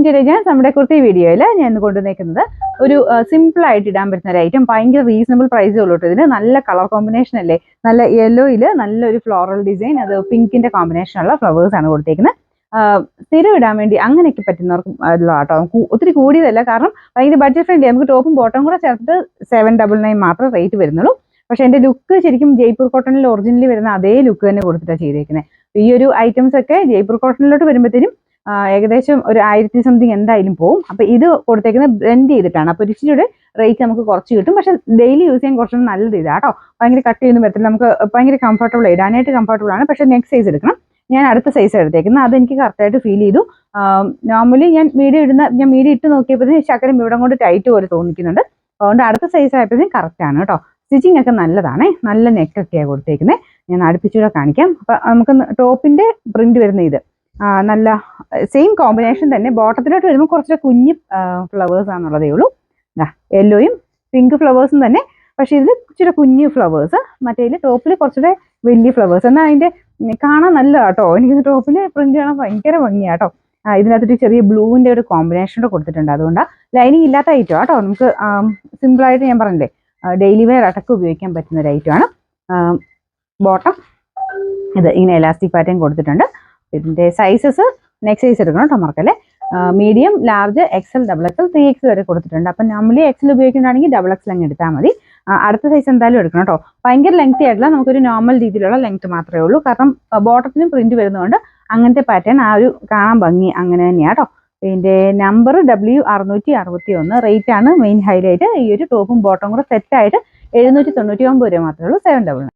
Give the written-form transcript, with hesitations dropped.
To രജാൻസ്. നമ്മുടെ കുർത്തി വീഡിയോയിൽ ഞാൻ ഇന്ന് കൊണ്ടുവന്നേക്കുന്നത് ഒരു സിമ്പിൾ ആയിട്ട് ഇടാൻ പറ്റുന്ന ഒരു ഐറ്റം. ഭയങ്കര റീസണബിൾ പ്രൈസേ ഉള്ളൂ കേട്ടോ. ഇതിന് നല്ല കളർ കോമ്പിനേഷൻ അല്ലേ, നല്ല യെല്ലോയിൽ നല്ലൊരു ഫ്ലോറൽ ഡിസൈൻ, അത് പിങ്കിന്റെ കോമ്പിനേഷനുള്ള ഫ്ലവേഴ്സ് ആണ് കൊടുത്തേക്കുന്നത്. സ്ഥിരം ഇടാൻ വേണ്ടി അങ്ങനെയൊക്കെ പറ്റുന്നവർക്ക് കേട്ടോ. ഒത്തിരി കൂടിയതല്ല, കാരണം ഭയങ്കര ബഡ്ജറ്റ് ഫ്രണ്ട്ലി. നമുക്ക് ടോപ്പും ബോട്ടം കൂടെ ചേർത്ത് 799 മാത്രമേ റേറ്റ് വരുന്നുള്ളൂ. പക്ഷെ എൻ്റെ ലുക്ക് ശരിക്കും ജയ്പൂർ കോട്ടണിൽ ഒറിജിനലി വരുന്ന അതേ ലുക്ക് തന്നെ കൊടുത്തിട്ടാണ് ചെയ്തേക്കുന്നത്. ഈ ഒരു ഐറ്റംസ് ഒക്കെ ജയ്പൂർ കോട്ടണിലോട്ട് വരുമ്പോഴത്തേനും ഏകദേശം ഒരു 1000 സംതിങ് എന്തായാലും പോകും. അപ്പൊ ഇത് കൊടുത്തേക്കുന്നത് ബ്ലെൻഡ് ചെയ്തിട്ടാണ്. അപ്പൊ ഇച്ചിരി റേറ്റ് നമുക്ക് കുറച്ച് കിട്ടും. പക്ഷെ ഡെയിലി യൂസ് ചെയ്യാൻ കുറച്ചൊന്നും നല്ലത് ഇതാട്ടോ. ഭയങ്കര കട്ട് ചെയ്യുന്ന പറ്റില്ല, നമുക്ക് ഭയങ്കര കംഫർട്ടബിൾ, ഇടാനായിട്ട് കംഫർട്ടബിൾ ആണ്. പക്ഷെ നെക്സ്റ്റ് സൈസ് എടുക്കണം. ഞാൻ അടുത്ത സൈസ് എടുത്തേക്കുന്നത്, അതെനിക്ക് കറക്റ്റായിട്ട് ഫീൽ ചെയ്തു. നോർമലി ഞാൻ മീഡിയം ഇട്ട് നോക്കിയപ്പോഴത്തേക്കും ശകലം ഇവിടെ കൊണ്ട് ടൈറ്റ് പോലെ തോന്നിക്കുന്നുണ്ട്. അതുകൊണ്ട് അടുത്ത സൈസ് ആയപ്പോഴത്തേക്കും കറക്റ്റ് ആണ് കേട്ടോ. സ്റ്റിച്ചിങ് ഒക്കെ നല്ലതാണ്, നല്ല നെക്കൊക്കെയാണ് കൊടുത്തേക്കുന്നത്. ഞാൻ അടുപ്പിച്ചൂടെ കാണിക്കാം. അപ്പൊ നമുക്ക് ടോപ്പിന്റെ പ്രിന്റ് വരുന്ന ഇത് നല്ല സെയിം കോമ്പിനേഷൻ തന്നെ. ബോട്ടത്തിലോട്ട് വരുമ്പോൾ കുറച്ച് കുഞ്ഞ് ഫ്ലവേഴ്സ് ആണെന്നുള്ളതേ ഉള്ളൂ. യെല്ലോയും പിങ്ക് ഫ്ലവേഴ്സും തന്നെ, പക്ഷെ ഇതിൽ ഇച്ചിരി കുഞ്ഞു ഫ്ലവേഴ്സ്, മറ്റേതിൽ ടോപ്പിൽ കുറച്ചുകൂടെ വലിയ ഫ്ലവേഴ്സ്. എന്നാൽ അതിന്റെ കാണാൻ നല്ല കേട്ടോ. എനിക്ക് ടോപ്പിൽ പ്രിന്റ് കാണാൻ ഭയങ്കര ഭംഗിയാട്ടോ. ഇതിനകത്തൊരു ചെറിയ ബ്ലൂവിന്റെ ഒരു കോമ്പിനേഷൻ കൊടുത്തിട്ടുണ്ട്. അതുകൊണ്ടാണ് ലൈനിങ് ഇല്ലാത്ത ഐറ്റം കേട്ടോ. നമുക്ക് സിമ്പിളായിട്ട് ഞാൻ പറഞ്ഞില്ലേ, ഡെയിലി വെയർ അടക്കം ഉപയോഗിക്കാൻ പറ്റുന്ന ഒരു ഐറ്റമാണ്. ബോട്ടം ഇത് ഇങ്ങനെ എലാസ്റ്റിക് പാറ്റേൺ കൊടുത്തിട്ടുണ്ട്. ഇതിന്റെ സൈസസ് നെക്സ്റ്റ് സൈസ് എടുക്കണം കേട്ടോ, മറക്കല്ലേ. Medium, large, XL, XXL, 3X വരെ കൊടുത്തിട്ടുണ്ട്. അപ്പം നോർമലി XL ഉപയോഗിക്കുന്നതാണെങ്കിൽ XXL അങ്ങ് എടുത്താൽ മതി. അടുത്ത സൈസ് എന്തായാലും എടുക്കണം കേട്ടോ. ഭയങ്കര ലെങ്തി ആയിട്ടില്ല, നമുക്കൊരു നോർമൽ രീതിയിലുള്ള ലെങ്ത് മാത്രമേ ഉള്ളൂ. കാരണം ബോട്ടത്തിനും പ്രിന്റ് വരുന്നതുകൊണ്ട് അങ്ങനത്തെ പാറ്റേൺ ആ ഒരു കാണാൻ ഭംഗി അങ്ങനെ തന്നെയാണ് കേട്ടോ. ഇതിന്റെ നമ്പർ W661. റേറ്റ് ആണ് മെയിൻ ഹൈലൈറ്റ്. ഈ ഒരു ടോപ്പും ബോട്ടം കൂടെ സെറ്റായിട്ട് 799 രൂപ മാത്രമേ ഉള്ളൂ. 799.